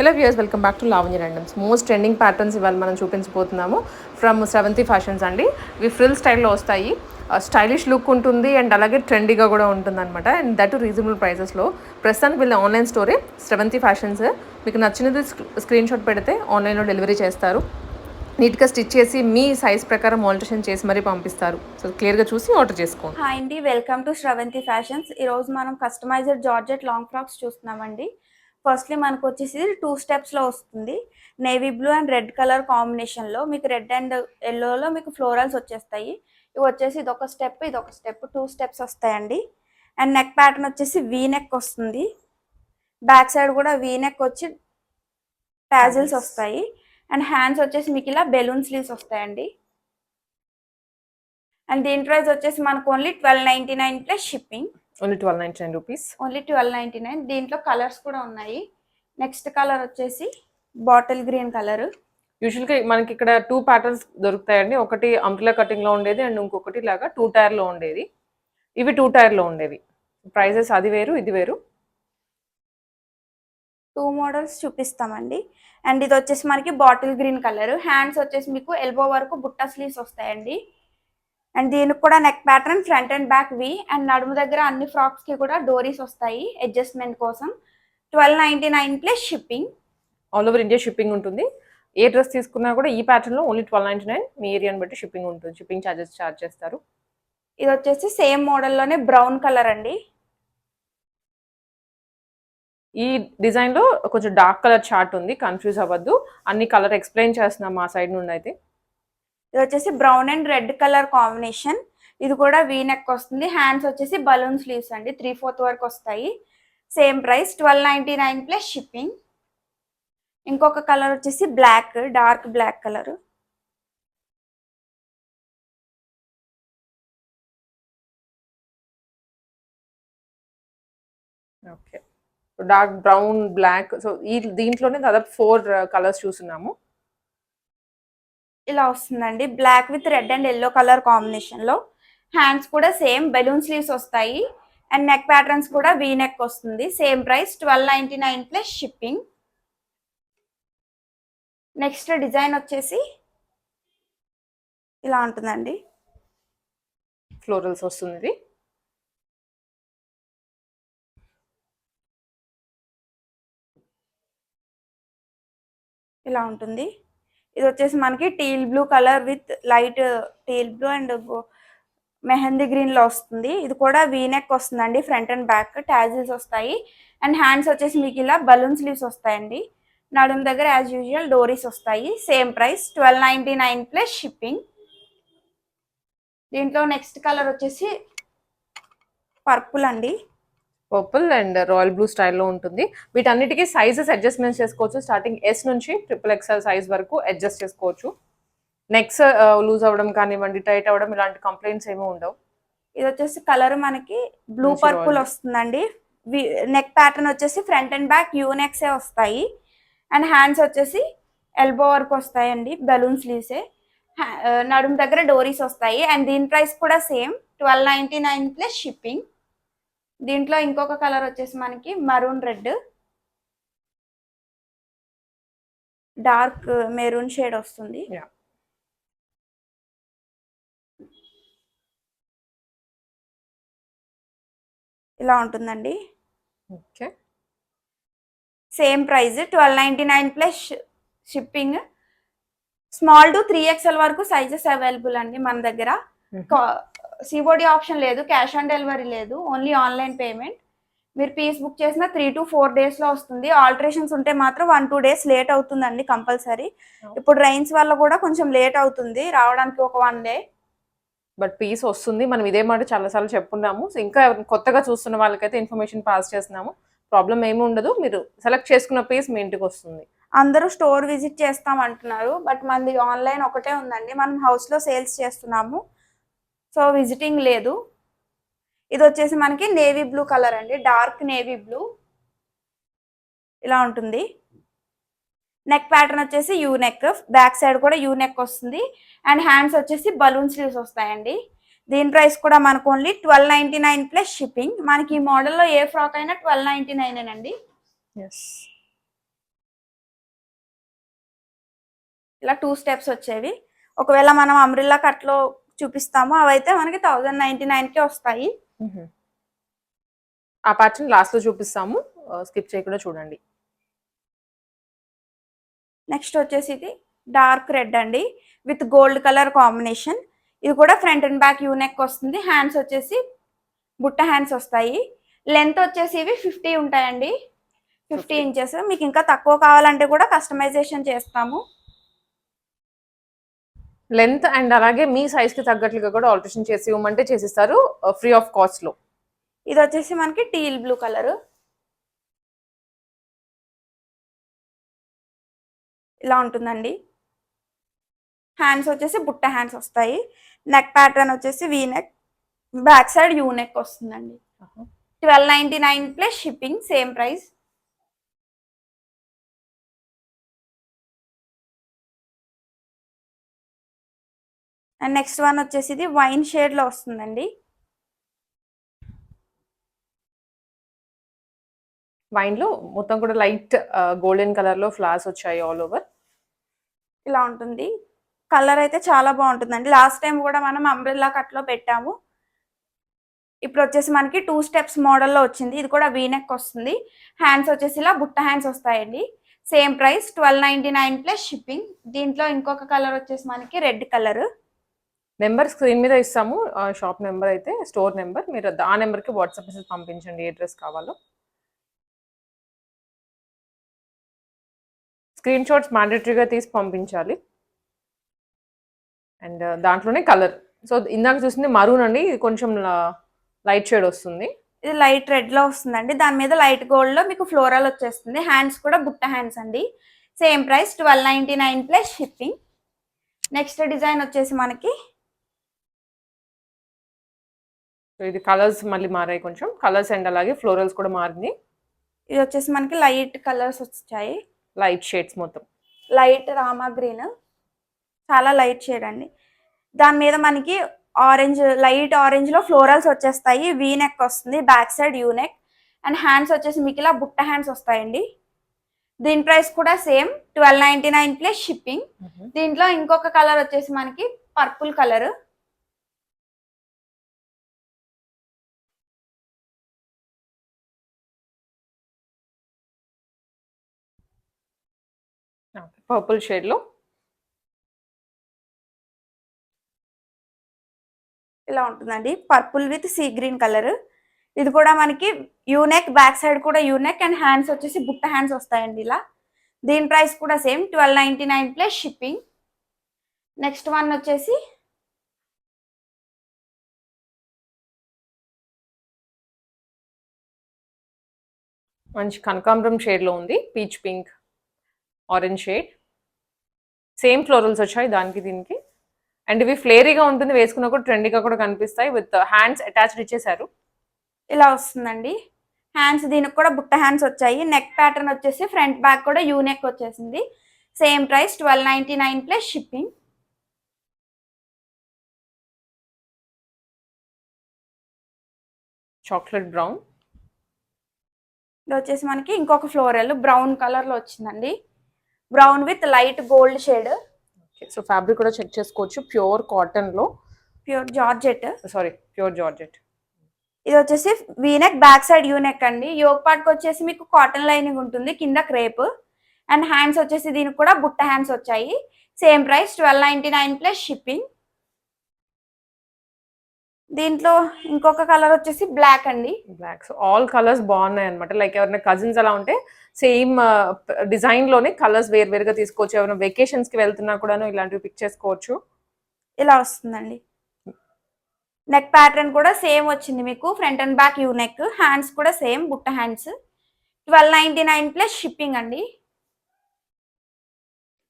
Hello viewers, welcome back to Lavanya randoms. Most trending patterns ఇవాళ మనం చూపించబోతున్నాము from Sravanthi fashions అండి. ఇవి ఫ్రిల్ స్టైల్లో వస్తాయి. స్టైలిష్ లుక్ ఉంటుంది అండ్ అలాగే ట్రెండీగా కూడా ఉంటుంది అనమాట. అండ్ దట్ రీజనబుల్ ప్రైసెస్లో. ప్రస్తుతానికి వీళ్ళ ఆన్లైన్ స్టోరే శ్రవంతి ఫ్యాషన్స్. మీకు నచ్చినది స్క్రీన్ షాట్ పెడితే ఆన్లైన్లో డెలివరీ చేస్తారు. నీట్గా స్టిచ్ చేసి మీ సైజ్ ప్రకారం ఆల్టరేషన్ చేసి మరీ పంపిస్తారు. సో క్లియర్గా చూసి ఆర్డర్ చేసుకోండి. హాయ్ అండి, వెల్కమ్ టు శ్రవంతి ఫ్యాషన్స్. ఈరోజు మనం కస్టమైజ్డ్ జార్జెట్ లాంగ్ ఫ్రాక్స్ చూస్తున్నామండి. ఫస్ట్లీ మనకు వచ్చేసి 2 స్టెప్స్లో వస్తుంది. Navy blue and red colour కాంబినేషన్లో మీకు రెడ్ అండ్ ఎల్లోలో మీకు ఫ్లోరల్స్ వచ్చేస్తాయి. ఇవి వచ్చేసి ఇదొక స్టెప్, ఇదొక స్టెప్, 2 స్టెప్స్ వస్తాయండి. అండ్ నెక్ ప్యాటర్న్ వచ్చేసి వీ నెక్ వస్తుంది. బ్యాక్ సైడ్ కూడా వీ నెక్ వచ్చి టాజిల్స్ వస్తాయి. అండ్ హ్యాండ్స్ వచ్చేసి మీకు ఇలా బెలూన్ స్లీవ్స్ వస్తాయండి. అండ్ దీని ప్రైస్ వచ్చేసి మనకు only 1299 plus shipping. Only 1299 rupees. Only 1299. దీంట్లో కలర్స్ కూడా ఉన్నాయి. నెక్స్ట్ కలర్ వచ్చేసి బాటిల్ గ్రీన్ కలర్. యూజువల్గా మనకి ఇక్కడ 2 ప్యాటర్న్స్ దొరుకుతాయండి. ఒకటి అంబ్రెల్లా కటింగ్లో ఉండేది అండ్ ఇంకొకటి లాగా 2 టైర్లో ఉండేది. ఇవి 2 టైర్లో ఉండేవి. ప్రైజెస్ అది వేరు, ఇది వేరు. 2 మోడల్స్ చూపిస్తామండి. అండ్ ఇది వచ్చేసి మనకి బాటిల్ గ్రీన్ కలర్. హ్యాండ్స్ వచ్చేసి మీకు ఎల్బో వరకు బుట్ట స్లీవ్స్ వస్తాయండి. అండ్ దీనికి కూడా neck pattern front and back V. And నడుము దగ్గర అన్ని ఫ్రాక్స్ కి కూడా డోరీస్ వస్తాయి అడ్జస్ట్మెంట్ కోసం. 1299 plus shipping. All over India shipping ఉంటుంది. ఏ డ్రెస్ తీసుకున్నా కూడా ఈ ప్యాటర్న్లో ఓన్లీ 1299. మీ ఏరియాని బట్టి షిప్పింగ్ ఉంటుంది. షిప్పింగ్ ఛార్జెస్ ఛార్జ్ చేస్తారు. ఇది వచ్చేసి సేమ్ మోడల్లోనే బ్రౌన్ కలర్ అండి. ఈ డిజైన్లో కొంచెం డార్క్ కలర్ చార్ట్ ఉంది, కన్ఫ్యూజ్ అవ్వద్దు. అన్ని కలర్ ఎక్స్ప్లెయిన్ చేస్తున్నాం మా సైడ్ నుండి అయితే. ఇది వచ్చేసి brown and red colour combination. ఇది కూడా వీ నెక్ వస్తుంది. హ్యాండ్స్ వచ్చేసి బలూన్ స్లీవ్స్ అండి, 3/4 వరకు వస్తాయి. Same price 1299 plus shipping. ఇంకొక కలర్ వచ్చేసి black, dark black colour. Okay, dark brown, black. So ఈ దీంట్లోనే దాదాపు 4 కలర్స్ చూస్తున్నాము. ఇలా వస్తుందండి, black with red and yellow colour combination లో. హ్యాండ్స్ కూడా సేమ్ బెలూన్ స్లీవ్స్ వస్తాయి. అండ్ నెక్ ప్యాటర్న్స్ కూడా వీ నెక్ వస్తుంది. Same price 1299 plus shipping. Next design వచ్చేసి ఇలా ఉంటుందండి. ఫ్లోరల్స్ వస్తుంది ఇది. ఇలా ఉంటుంది. ఇది వచ్చేసి మనకి teal blue colour with light teal blue and mehndi green లో వస్తుంది. ఇది కూడా వీ నెక్ వస్తుందండి, ఫ్రంట్ అండ్ బ్యాక్ టాజిల్స్ వస్తాయి. అండ్ హ్యాండ్స్ వచ్చేసి మీకు ఇలా బలూన్ స్లీవ్స్ వస్తాయండి. నడుము దగ్గర యాజ్ యూజువల్ డోరీస్ వస్తాయి. Same price 1299 plus shipping. దీంట్లో నెక్స్ట్ కలర్ వచ్చేసి పర్పుల్ అండి. పర్పుల్ అండ్ రాయల్ బ్లూ స్టైల్లో ఉంటుంది. వీటన్నిటికీ సైజెస్ అడ్జస్ట్మెంట్ చేసుకోవచ్చు. స్టార్టింగ్ ఎస్ నుంచి XXL సైజ్ వరకు అడ్జస్ట్ చేసుకోవచ్చు. నెక్స్ లూజ్ అవ్వడం కానివ్వండి, టైట్ అవ్వడం, ఇలాంటి కంప్లైంట్స్ ఏమీ ఉండవు. ఇది వచ్చేసి కలర్ మనకి బ్లూ పర్పుల్ వస్తుందండి. నెక్ ప్యాటర్న్ వచ్చేసి front and back U necks వస్తాయి. అండ్ హ్యాండ్స్ వచ్చేసి ఎల్బో వరకు వస్తాయండి, బెలూన్ స్లీవ్సే. నడుము దగ్గర డోరీస్ వస్తాయి. అండ్ దీని ప్రైస్ కూడా సేమ్ 1299 ప్లస్ షిప్పింగ్. దీంట్లో ఇంకొక కలర్ వచ్చేసి మనకి maroon red, dark maroon shade వస్తుంది. ఇలా ఉంటుందండి. Okay, same price 1299 plus shipping. Small to 3XL వరకు సైజెస్ అవైలబుల్ అండి మన దగ్గర. సిఓడి ఆప్షన్ లేదు, క్యాష్ ఆన్ డెలివరీ లేదు, ఓన్లీ ఆన్లైన్ పేమెంట్. మీరు పీస్ బుక్ చేసిన 3 to 4 డేస్లో వస్తుంది. ఆల్టరేషన్స్ ఉంటే మాత్రం 1-2 డేస్ లేట్ అవుతుందండి కంపల్సరీ. ఇప్పుడు రైన్స్ వల్ల కూడా కొంచెం లేట్ అవుతుంది రావడానికి, ఒక 1 డే. బట్ పీస్ వస్తుంది. మనం ఇదే మాట చాలాసార్లు చెప్పుకున్నాము. సో ఇంకా కొత్తగా చూస్తున్న వాళ్ళకైతే ఇన్ఫర్మేషన్ పాస్ చేస్తున్నాము. ప్రాబ్లం ఏమి ఉండదు. మీరు సెలెక్ట్ చేసుకున్న పీస్ మీ ఇంటికి వస్తుంది. అందరూ స్టోర్ విజిట్ చేస్తాం అంటున్నారు, బట్ మనది ఆన్లైన్ ఒకటే ఉందండి. మనం హౌస్లో సేల్స్ చేస్తున్నాము, సో విజిటింగ్ లేదు. ఇది వచ్చేసి మనకి నేవీ బ్లూ కలర్ అండి, డార్క్ నేవీ బ్లూ. ఇలా ఉంటుంది. నెక్ ప్యాటర్న్ వచ్చేసి యూ నెక్, బ్యాక్ సైడ్ కూడా యూ నెక్ వస్తుంది. అండ్ హ్యాండ్స్ వచ్చేసి బలూన్ స్లీవ్స్ వస్తాయండి. దీని ప్రైస్ కూడా మనకు ఓన్లీ 1299 ప్లస్ షిప్పింగ్. మనకి ఈ మోడల్లో ఏ ఫ్రాక్ అయినా 1299 అండి. ఇలా 2 స్టెప్స్ వచ్చేవి. ఒకవేళ మనం అంబ్రిల్లా కట్లో చూపిస్తామో అవైతే మనకి 1099కే వస్తాయి. ఆ ప్యాటర్న్ లాస్ట్లో చూపిస్తాము, స్కిప్ చేయకుండా చూడండి. నెక్స్ట్ వచ్చేసి ఇది డార్క్ రెడ్ అండి విత్ గోల్డ్ కలర్ కాంబినేషన్. ఇది కూడా ఫ్రంట్ అండ్ బ్యాక్ యూనెక్ వస్తుంది. హ్యాండ్స్ వచ్చేసి బుట్ట హ్యాండ్స్ వస్తాయి. లెంత్ వచ్చేసి ఇవి 50 ఉంటాయండి, 50 ఇంచెస్. మీకు ఇంకా తక్కువ కావాలంటే కూడా కస్టమైజేషన్ చేస్తాము. లెంత్ అండ్ అలాగే మీ సైజ్కి తగ్గట్లుగా కూడా ఆల్టరేషన్ చేసి ఇవ్వమంటే చేసిస్తారు, ఫ్రీ ఆఫ్ కాస్ట్లో. ఇది వచ్చేసి మనకి టీల్ బ్లూ కలర్. ఇలా ఉంటుందండి. హ్యాండ్స్ వచ్చేసి బుట్ట హ్యాండ్స్ వస్తాయి. నెక్ ప్యాటర్న్ వచ్చేసి V neck, back side U neck వస్తుందండి. 1299 plus shipping, same price. And next one వచ్చేసి ఇది వైన్ షేడ్ లో వస్తుందండి. వైన్ లో మొత్తం కూడా లైట్ గోల్డెన్ కలర్ లో ఫ్లవర్స్ వచ్చాయి ఆల్ ఓవర్. ఇలా ఉంటుంది. కలర్ అయితే చాలా బాగుంటుందండి. లాస్ట్ టైం కూడా మనం అంబ్రెల్లా కట్ లో పెట్టాము. ఇప్పుడు వచ్చేసి మనకి 2 స్టెప్స్ మోడల్లో వచ్చింది. ఇది కూడా వీనెక్ వస్తుంది. హ్యాండ్స్ వచ్చేసి ఇలా బుట్ట హ్యాండ్స్ వస్తాయండి. Same price 1299 plus shipping. దీంట్లో ఇంకొక కలర్ వచ్చేసి మనకి రెడ్ కలర్. నెంబర్ స్క్రీన్ మీద ఇస్తాము, షాప్ నెంబర్ అయితే స్టోర్ నెంబర్. మీరు ఆ నెంబర్కి వాట్సాప్ మెసేజ్ పంపించండి ఏ డ్రెస్ కావాలో. స్క్రీన్ షాట్స్ మ్యాండేటరీగా తీసి పంపించాలి. అండ్ దాంట్లోనే కలర్. సో ఇందాక చూసింది మరూన్ అండి, ఇది కొంచెం లైట్ షేడ్ వస్తుంది. ఇది లైట్ రెడ్ లో వస్తుందండి. దాని మీద లైట్ గోల్డ్ లో మీకు ఫ్లోరల్ వచ్చేస్తుంది. హ్యాండ్స్ కూడా బుట్ట హ్యాండ్స్ అండి. Same price 1299 plus shipping. Next design వచ్చేసి మనకి ఇది కలర్స్ మళ్ళీ మారాయి కొంచెం, కలర్స్ అండ్ అలాగే ఫ్లోరల్స్ కూడా మారింది. ఇది వచ్చేసి మనకి లైట్ కలర్స్ వచ్చాయి, లైట్ షేడ్స్ మొత్తం. లైట్ రామా గ్రీన్, చాలా లైట్ షేడ్ అండి. దాని మీద మనకి ఆరెంజ్, లైట్ ఆరెంజ్ లో ఫ్లోరల్స్ వచ్చేస్తాయి. వీ నెక్ వస్తుంది, back side U neck. And hands వచ్చేసి మీకు ఇలా బుట్ట హ్యాండ్స్ వస్తాయండి. దీని ప్రైస్ కూడా సేమ్ 1299 ప్లస్ షిప్పింగ్. దీంట్లో ఇంకొక కలర్ వచ్చేసి మనకి పర్పుల్ కలర్. పర్పుల్ షేడ్ లో ఇలా ఉంటుందండి, purple with sea green colour. ఇది కూడా మనకి యూనెక్, బ్యాక్ సైడ్ కూడా యూనెక్, అండ్ హ్యాండ్స్ వచ్చేసి బుట్ట హ్యాండ్స్ వస్తాయండి ఇలా. దీని ప్రైస్ కూడా same 1299 plus shipping. Next one వచ్చేసి మంచి కనకాంబరం షేడ్ లో ఉంది, peach pink orange shade. Same florals వచ్చాయి దానికి దీనికి. అండ్ ఇవి ఫ్లేరీగా ఉంటుంది, వేసుకున్నా కూడా ట్రెండీగా కూడా కనిపిస్తాయి. విత్ హ్యాండ్స్ అటాచ్డ్ ఇచ్చేసారు. ఇలా వస్తుందండి. హ్యాండ్స్ దీనికి కూడా బుట్ట హ్యాండ్స్ వచ్చాయి. నెక్ ప్యాటర్న్ వచ్చేసి ఫ్రంట్ బ్యాక్ కూడా యూ నెక్ వచ్చేసింది. Same price 1299 plus shipping. Chocolate brown. ఇది వచ్చేసి మనకి ఇంకొక ఫ్లోరల్ బ్రౌన్ కలర్ లో వచ్చిందండి. Brown with light gold shade. So fabric కూడా చెక్ చేసుకోవచ్చు, ప్యూర్ కాటన్ లో, pure georgette. Sorry pure georgette. ఇది వచ్చేసి వీనెక్, బ్యాక్ సైడ్ యూనెక్ అండి. యోక్ పార్ట్ వచ్చేసి మీకు కాటన్ లైనింగ్ ఉంటుంది, కింద క్రేప్. అండ్ హ్యాండ్స్ వచ్చేసి దీనికి కూడా బుట్ట హ్యాండ్స్ వచ్చాయి. Same price 1299 plus shipping. దీంట్లో ఇంకొక కలర్ వచ్చేసి బ్లాక్ అండి. బ్లాక్. సో ఆల్ కలర్స్ బాగున్నాయి అనమాట. లైక్ ఎవరైనా కజిన్స్ అలా ఉంటే సేమ్ డిజైన్ లోనే కలర్స్ వేరువేరుగా తీసుకోవచ్చు. ఎవరైనా వెకేషన్స్ కి వెళ్తున్నా కూడాను ఇలాంటివి పిక్ చేసుకోవచ్చు. ఇలా వస్తుందండి. నెక్ ప్యాటర్న్ కూడా సేమ్ వచ్చింది మీకు, front and back U neck. Hands కూడా సేమ్ బుట్ట హ్యాండ్స్. 1299 ప్లస్ షిప్పింగ్ అండి.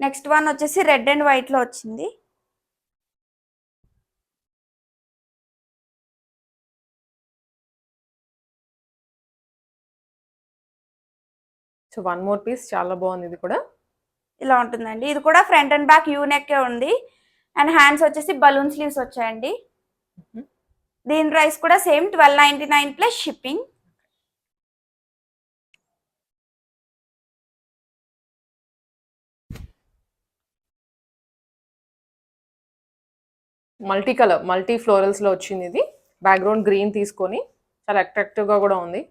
నెక్స్ట్ వన్ వచ్చేసి రెడ్ అండ్ వైట్ లో వచ్చింది. సో వన్ మోర్ పీస్, చాలా బాగుంది ఇది కూడా. ఇలా ఉంటుందండి. ఇది కూడా front and back U neck ఉంది. అండ్ హ్యాండ్స్ వచ్చేసి బలూన్ స్లీవ్స్ వచ్చాయండి. దీని ప్రైస్ కూడా same 1299 plus shipping. Multi colour, multi ఫ్లోరల్స్లో వచ్చింది ఇది. బ్యాక్గ్రౌండ్ గ్రీన్ తీసుకొని చాలా అట్రాక్టివ్గా కూడా ఉంది.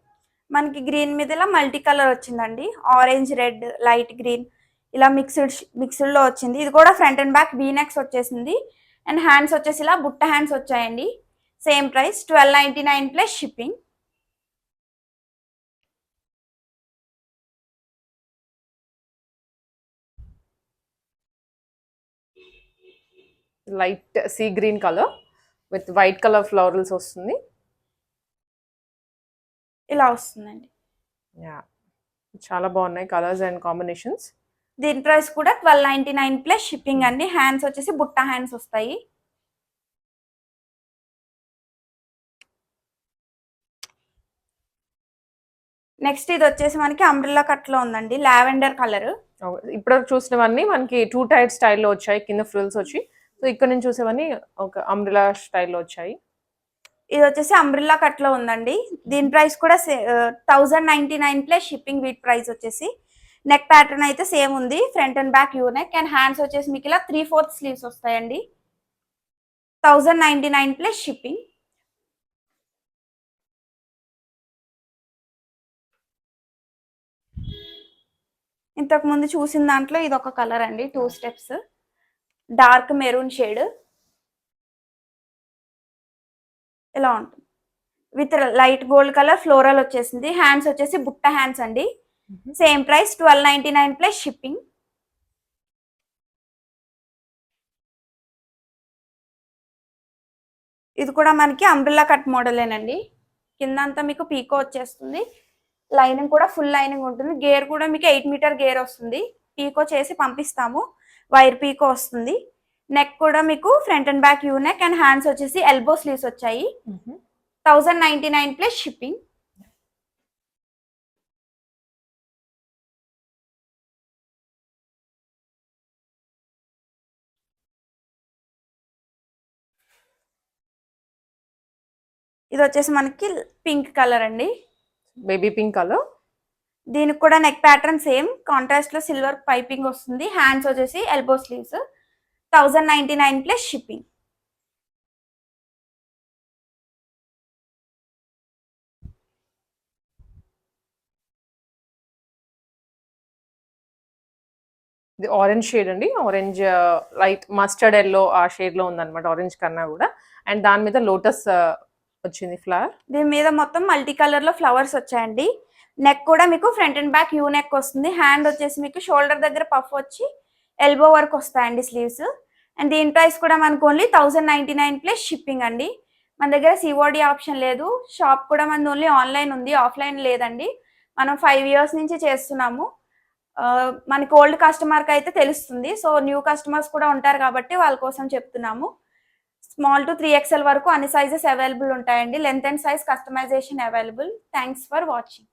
మనకి గ్రీన్ మీద ఇలా మల్టీ కలర్ వచ్చిందండి. ఆరెంజ్, రెడ్, లైట్ గ్రీన్ ఇలా మిక్స్డ్లో వచ్చింది. ఇది కూడా ఫ్రంట్ అండ్ బ్యాక్ వీనెక్స్ వచ్చేసింది. అండ్ హ్యాండ్స్ వచ్చేసి ఇలా బుట్ట హ్యాండ్స్ వచ్చాయండి. Same price 1299 plus shipping. Light sea green colour with white colour florals వస్తుంది. ఇలా వస్తుందండి. యా, చాలా బాగున్నాయి కలర్స్ అండ్ కాంబినేషన్స్. దీని ప్రైస్ కూడా 1299 ప్లస్ షిప్పింగ్ అండి. హ్యాండ్స్ వచ్చేసి బుట్ట హ్యాండ్స్ వస్తాయి. నెక్స్ట్ ఇది వచ్చేసి మనకి అంబ్రెల్లా కట్ లో ఉందండి, లావెండర్ కలర్. ఇప్పుడు చూసినవన్నీ మనకి 2 టైర్ స్టైల్లో వచ్చాయి, కింద ఫ్రిల్స్ వచ్చి. సో ఇక్కడ నుంచి చూసేవన్నీ ఒక అంబ్రెల్లా స్టైల్లో వచ్చాయి. ఇది వచ్చేసి అంబ్రెల్లా కట్ లో ఉందండి. దీని ప్రైస్ కూడా 1099 ప్లస్ షిప్పింగ్. వీట్ ప్రైస్ వచ్చేసి నెక్ ప్యాటర్న్ అయితే సేమ్ ఉంది, front and back U neck. And hands వచ్చేసి మీకు ఇలా 3/4 స్లీవ్స్ వస్తాయండి. 1099 ప్లస్ షిప్పింగ్. ఇంతకు ముందు చూసిన దాంట్లో ఇది ఒక కలర్ అండి, 2 స్టెప్స్, డార్క్ మెరూన్ షేడ్. ఇలా ఉంటుంది with light gold colour floral వచ్చేసింది. హ్యాండ్స్ వచ్చేసి బుట్ట హ్యాండ్స్ అండి. Same price 1299 plus shipping. ఇది కూడా మనకి అంబ్రెల్లా కట్ మోడలేనండి. కింద అంతా మీకు పీకో వచ్చేస్తుంది. లైనింగ్ కూడా ఫుల్ లైనింగ్ ఉంటుంది. గేర్ కూడా మీకు 8 మీటర్ గేర్ వస్తుంది. పీకో చేసి పంపిస్తాము, వైర్ పీకో వస్తుంది. నెక్ కూడా మీకు front and back U neck. And hands వచ్చేసి ఎల్బో స్లీవ్స్ వచ్చాయి. 1099 ప్లస్ షిప్పింగ్. ఇది వచ్చేసి మనకి పింక్ కలర్ అండి, బేబీ పింక్ కలర్. దీనికి కూడా నెక్ ప్యాటర్న్ సేమ్ కాంట్రాస్ట్ లో సిల్వర్ పైపింగ్ వస్తుంది. హ్యాండ్స్ వచ్చేసి ఎల్బో స్లీవ్స్. 1099 plus shipping. ఇది ఆరెంజ్ షేడ్ అండి, ఆరెంజ్ లైట్ మస్టర్డ్ ఎల్లో ఆ షేడ్ లో ఉందన్నమాట, ఆరెంజ్ కన్నా కూడా. అండ్ దాని మీద లోటస్ వచ్చింది ఫ్లవర్. దీని మీద మొత్తం మల్టీ కలర్ లో ఫ్లవర్స్ వచ్చాయండి. నెక్ కూడా మీకు front and back U neck వస్తుంది. హ్యాండ్ వచ్చేసి మీకు షోల్డర్ దగ్గర పఫ్ వచ్చి ఎల్బో వరకు వస్తాయండి స్లీవ్స్. అండ్ దీని ప్రైస్ కూడా మనకు ఓన్లీ 1099 ప్లస్ షిప్పింగ్ అండి. మన దగ్గర సిఓడి ఆప్షన్ లేదు. షాప్ కూడా మనది ఓన్లీ ఆన్లైన్ ఉంది, ఆఫ్లైన్ లేదండి. మనం 5 years నుంచి చేస్తున్నాము. మనకి ఓల్డ్ కస్టమర్కి అయితే తెలుస్తుంది. సో న్యూ కస్టమర్స్ కూడా ఉంటారు కాబట్టి వాళ్ళ కోసం చెప్తున్నాము. స్మాల్ టు 3XL వరకు అన్ని సైజెస్ అవైలబుల్ ఉంటాయండి. Length and size customisation available. Thanks for watching.